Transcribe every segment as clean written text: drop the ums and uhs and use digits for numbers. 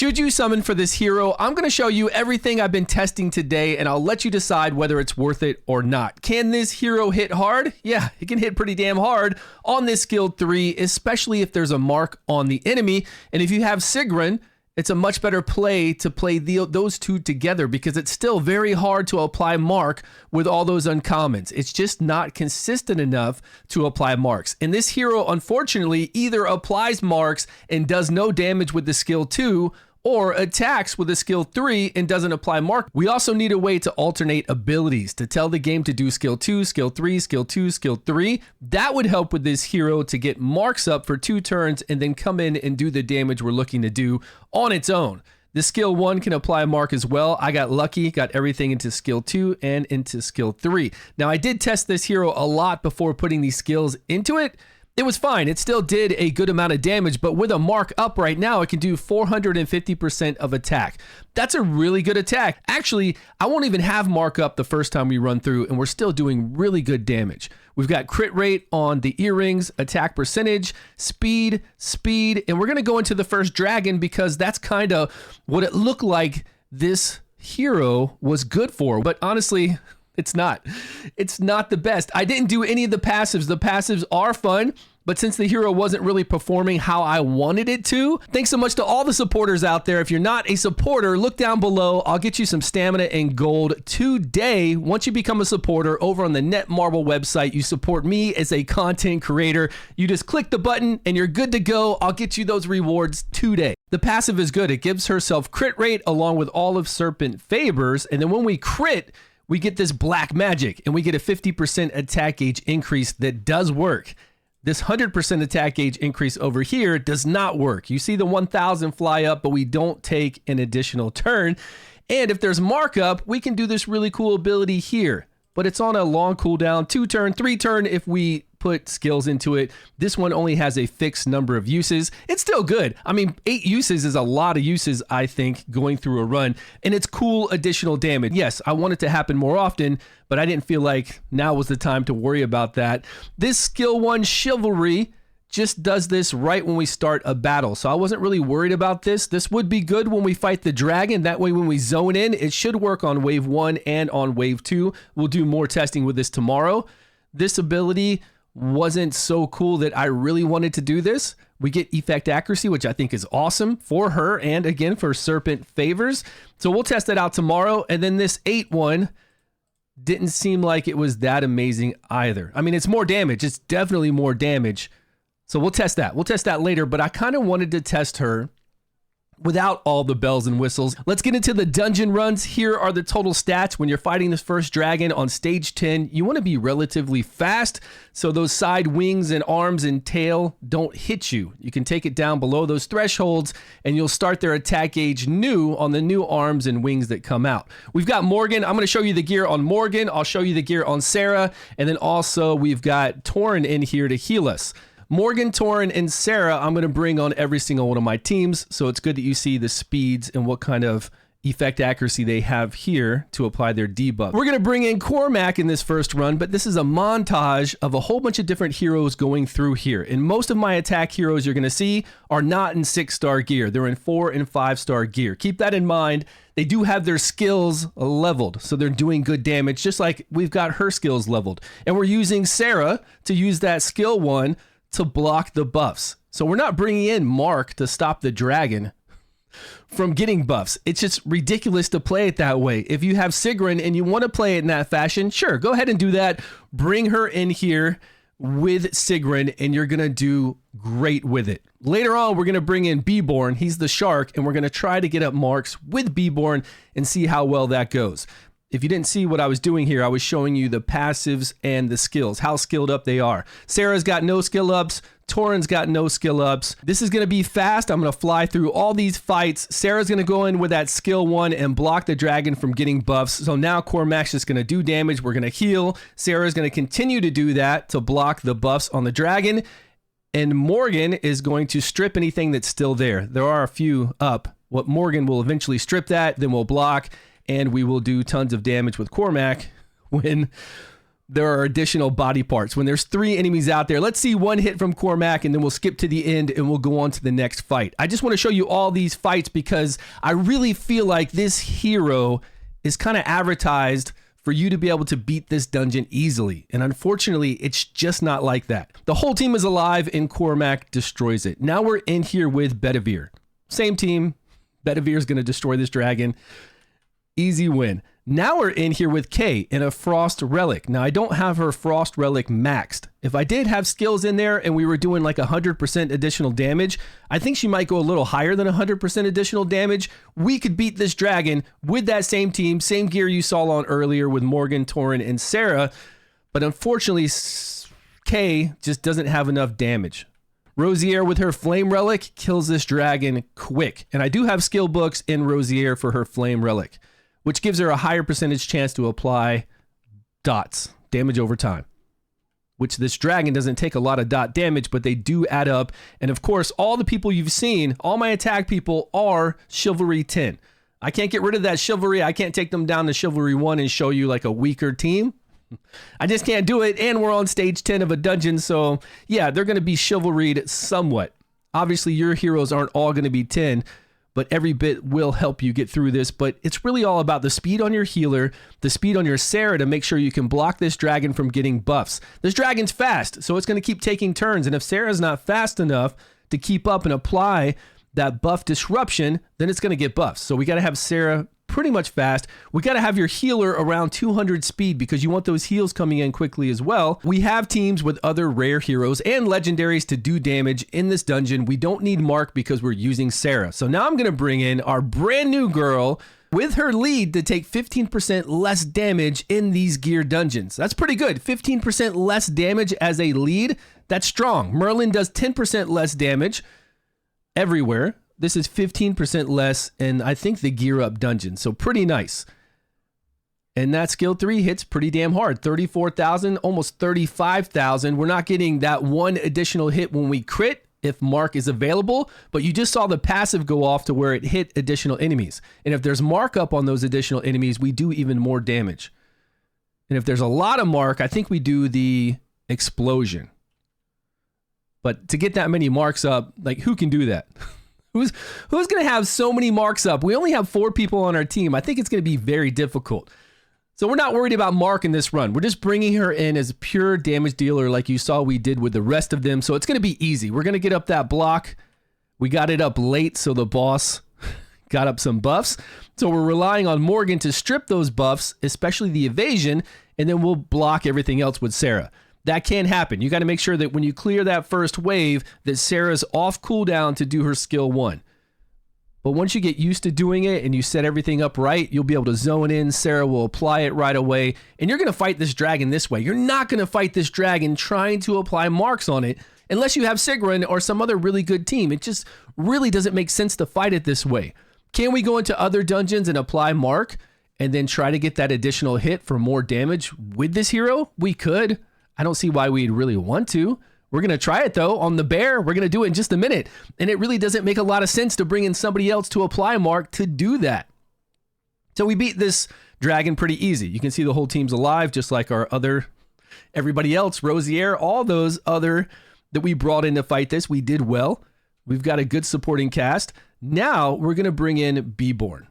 Should you summon for this hero? I'm going to show you everything I've been testing today, and I'll let you decide whether it's worth it or not. Can this hero hit hard? Yeah, it can hit pretty damn hard on this skill 3, especially if there's a mark on the enemy. And if you have Sigrun, it's a much better play to play those two together because it's still very hard to apply mark with all those uncommons. It's just not consistent enough to apply marks. And this hero, unfortunately, either applies marks and does no damage with the skill 2, or attacks with a skill 3 and doesn't apply mark. We also need a way to alternate abilities to tell the game to do skill 2, skill 3, skill 2, skill 3. That would help with this hero to get marks up for 2 turns and then come in and do the damage we're looking to do on its own. The skill 1 can apply mark as well. I got lucky, got everything into skill 2 and into skill 3. Now I did test this hero a lot before putting these skills into it. It was fine. It still did a good amount of damage, but with a mark up right now, it can do 450% of attack. That's a really good attack. Actually, I won't even have mark up the first time we run through, and we're still doing really good damage. We've got crit rate on the earrings, attack percentage, speed, and we're going to go into the first dragon because that's kind of what it looked like this hero was good for. But honestly, it's not. It's not the best. I didn't do any of the passives. The passives are fun, but since the hero wasn't really performing how I wanted it to, thanks so much to all the supporters out there. If you're not a supporter, look down below. I'll get you some stamina and gold today. Once you become a supporter over on the Netmarble website, you support me as a content creator. You just click the button and you're good to go. I'll get you those rewards today. The passive is good. It gives herself crit rate along with all of Serpent favors. And then when we crit, we get this black magic and we get a 50% attack gauge increase that does work. This 100% attack gauge increase over here does not work. You see the 1000 fly up, but we don't take an additional turn. And if there's markup, we can do this really cool ability here, but it's on a long cooldown, 2 turn, 3 turn if we put skills into it. This one only has a fixed number of uses. It's still good. I mean, 8 uses is a lot of uses, I think, going through a run, and it's cool additional damage. Yes, I want it to happen more often, but I didn't feel like now was the time to worry about that. This skill 1 chivalry just does this right when we start a battle, so I wasn't really worried about this. This would be good when we fight the dragon. That way when we zone in, it should work on wave 1 and on wave 2. We'll do more testing with this tomorrow. This ability wasn't so cool that I really wanted to do this. We get effect accuracy, which I think is awesome for her and again for Serpent favors. So we'll test that out tomorrow. And then this 8 one didn't seem like it was that amazing either. I mean, it's more damage. It's definitely more damage. So we'll test that. We'll test that later, but I kind of wanted to test her without all the bells and whistles. Let's get into the dungeon runs. Here are the total stats. When you're fighting this first dragon on stage 10, you want to be relatively fast so those side wings and arms and tail don't hit you. You can take it down below those thresholds and you'll start their attack gauge new on the new arms and wings that come out. We've got Morgan. I'm going to show you the gear on Morgan. I'll show you the gear on Sarah. And then also we've got Torin in here to heal us. Morgan, Torin, and Sarah, I'm going to bring on every single one of my teams, so it's good that you see the speeds and what kind of effect accuracy they have here to apply their debuff. We're going to bring in Cormac in this first run, but this is a montage of a whole bunch of different heroes going through here. And most of my attack heroes you're going to see are not in 6-star gear. They're in 4 and 5-star gear. Keep that in mind. They do have their skills leveled, so they're doing good damage, just like we've got her skills leveled. And we're using Sarah to use that skill 1 to block the buffs. So we're not bringing in Mark to stop the dragon from getting buffs. It's just ridiculous to play it that way. If you have Sigrun and you want to play it in that fashion, sure, go ahead and do that. Bring her in here with Sigrun and you're going to do great with it. Later on, we're going to bring in Beborn. He's the shark, and we're going to try to get up marks with Beborn and see how well that goes. If you didn't see what I was doing here, I was showing you the passives and the skills, how skilled up they are. Sarah's got no skill ups. Torin's got no skill ups. This is going to be fast. I'm going to fly through all these fights. Sarah's going to go in with that skill 1 and block the dragon from getting buffs. So now Cormac's just going to do damage. We're going to heal. Sarah's going to continue to do that to block the buffs on the dragon. And Morgan is going to strip anything that's still there. There are a few up. What Morgan will eventually strip that, then we'll block. And we will do tons of damage with Cormac when there are additional body parts. When there's 3 enemies out there, let's see one hit from Cormac and then we'll skip to the end and we'll go on to the next fight. I just want to show you all these fights because I really feel like this hero is kind of advertised for you to be able to beat this dungeon easily. And unfortunately, it's just not like that. The whole team is alive and Cormac destroys it. Now we're in here with Bedivere. Same team. Bedivere is going to destroy this dragon. Easy win. Now we're in here with Kay in a Frost Relic. Now I don't have her Frost Relic maxed. If I did have skills in there and we were doing like 100% additional damage, I think she might go a little higher than 100% additional damage. We could beat this dragon with that same team, same gear you saw on earlier with Morgan, Torin, and Sarah. But unfortunately, Kay just doesn't have enough damage. Rosier with her Flame Relic kills this dragon quick. And I do have skill books in Rosier for her Flame Relic, which gives her a higher percentage chance to apply dots, damage over time, which this dragon doesn't take a lot of dot damage, but they do add up. And of course, all the people you've seen, all my attack people are Chivalry 10. I can't get rid of that Chivalry. I can't take them down to Chivalry 1 and show you like a weaker team. I just can't do it. And we're on stage 10 of a dungeon. So yeah, they're going to be chivalried somewhat. Obviously, your heroes aren't all going to be 10, but every bit will help you get through this. But it's really all about the speed on your healer, the speed on your Sarah to make sure you can block this dragon from getting buffs. This dragon's fast, so it's going to keep taking turns. And if Sarah's not fast enough to keep up and apply that buff disruption, then it's going to get buffs. So we got to have Sarah pretty much fast. We got to have your healer around 200 speed because you want those heals coming in quickly as well. We have teams with other rare heroes and legendaries to do damage in this dungeon. We don't need Mark because we're using Sarah. So now I'm going to bring in our brand new girl with her lead to take 15% less damage in these gear dungeons. That's pretty good. 15% less damage as a lead. That's strong. Merlin does 10% less damage everywhere. This is 15% less, and I think the gear up dungeon. So pretty nice. And that skill 3 hits pretty damn hard. 34,000, almost 35,000. We're not getting that one additional hit when we crit if Mark is available, but you just saw the passive go off to where it hit additional enemies. And if there's Mark up on those additional enemies, we do even more damage. And if there's a lot of Mark, I think we do the explosion. But to get that many marks up, like who can do that? Who's going to have so many marks up? We only have 4 people on our team. I think it's going to be very difficult. So we're not worried about Mark in this run. We're just bringing her in as a pure damage dealer like you saw we did with the rest of them. So it's going to be easy. We're going to get up that block. We got it up late, so the boss got up some buffs. So we're relying on Morgan to strip those buffs, especially the evasion, and then we'll block everything else with Sarah. That can happen. You got to make sure that when you clear that first wave, that Sarah's off cooldown to do her skill 1. But once you get used to doing it and you set everything up right, you'll be able to zone in. Sarah will apply it right away, and you're going to fight this dragon this way. You're not going to fight this dragon trying to apply marks on it unless you have Sigrun or some other really good team. It just really doesn't make sense to fight it this way. Can we go into other dungeons and apply mark and then try to get that additional hit for more damage with this hero? We could. I don't see why we'd really want to. We're going to try it though on the bear. We're going to do it in just a minute. And it really doesn't make a lot of sense to bring in somebody else to apply mark to do that. So we beat this dragon pretty easy. You can see the whole team's alive, just like everybody else, Rosier, all those other that we brought in to fight this. We did well. We've got a good supporting cast. Now we're going to bring in Beborn.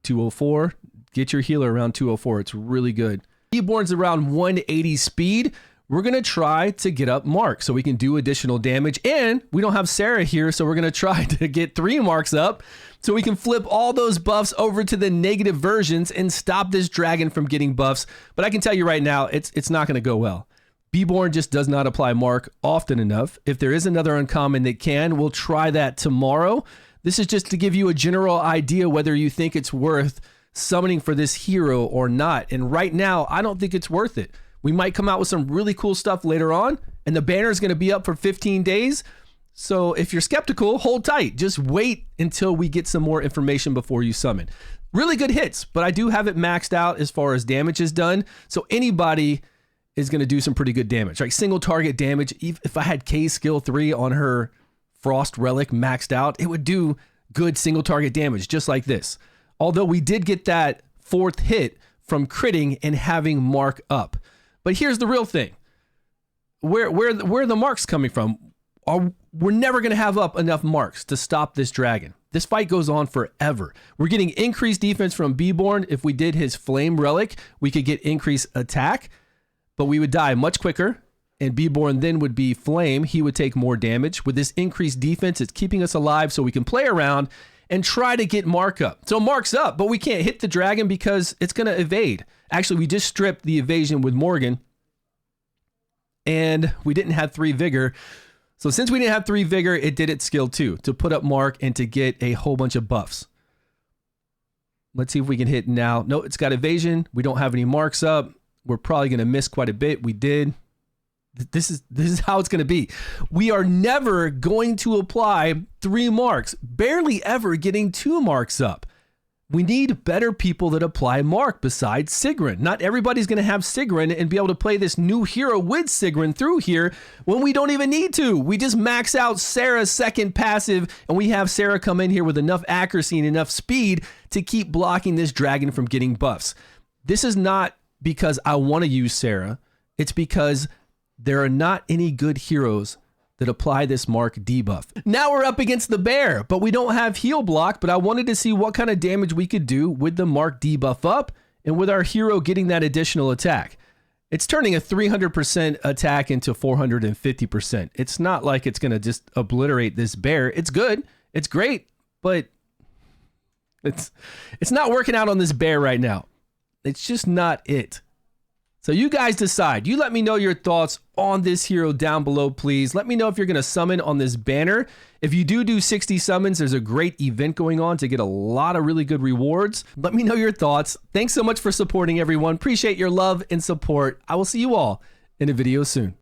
204. Get your healer around 204. It's really good. Beborn's around 180 speed. We're going to try to get up Mark so we can do additional damage. And we don't have Sarah here, so we're going to try to get 3 marks up so we can flip all those buffs over to the negative versions and stop this dragon from getting buffs. But I can tell you right now, it's not going to go well. Beborn just does not apply mark often enough. If there is another uncommon that can, we'll try that tomorrow. This is just to give you a general idea whether you think it's worth summoning for this hero or not. And right now, I don't think it's worth it. We might come out with some really cool stuff later on, and the banner is going to be up for 15 days. So if you're skeptical, hold tight. Just wait until we get some more information before you summon. Really good hits, but I do have it maxed out as far as damage is done. So anybody is going to do some pretty good damage. Like single target damage, if I had K skill 3 on her Frost Relic maxed out, it would do good single target damage just like this. Although we did get that 4th hit from critting and having mark up. But here's the real thing. Where are the marks coming from? We're never going to have up enough marks to stop this dragon. This fight goes on forever. We're getting increased defense from Beborn. If we did his flame relic, we could get increased attack, but we would die much quicker. And Beborn then would be flame. He would take more damage. With this increased defense, it's keeping us alive so we can play around and try to get mark up. So mark's up, but we can't hit the dragon because it's going to evade. Actually, we just stripped the evasion with Morgan, and we didn't have 3 vigor. So since we didn't have 3 vigor, it did its skill 2 to put up mark and to get a whole bunch of buffs. Let's see if we can hit now. No, it's got evasion. We don't have any marks up. We're probably going to miss quite a bit. We did. This is how it's going to be. We are never going to apply 3 marks, barely ever getting 2 marks up. We need better people that apply mark besides Sigrun. Not everybody's going to have Sigrun and be able to play this new hero with Sigrun through here when we don't even need to. We just max out Sarah's second passive, and we have Sarah come in here with enough accuracy and enough speed to keep blocking this dragon from getting buffs. This is not because I want to use Sarah. It's because there are not any good heroes that apply this mark debuff. Now we're up against the bear, but we don't have heal block, but I wanted to see what kind of damage we could do with the mark debuff up and with our hero getting that additional attack. It's turning a 300% attack into 450%. It's not like it's going to just obliterate this bear. It's good. It's great, but it's not working out on this bear right now. It's just not it. So you guys decide. You let me know your thoughts on this hero down below, please. Let me know if you're going to summon on this banner. If you do 60 summons, there's a great event going on to get a lot of really good rewards. Let me know your thoughts. Thanks so much for supporting, everyone. Appreciate your love and support. I will see you all in a video soon.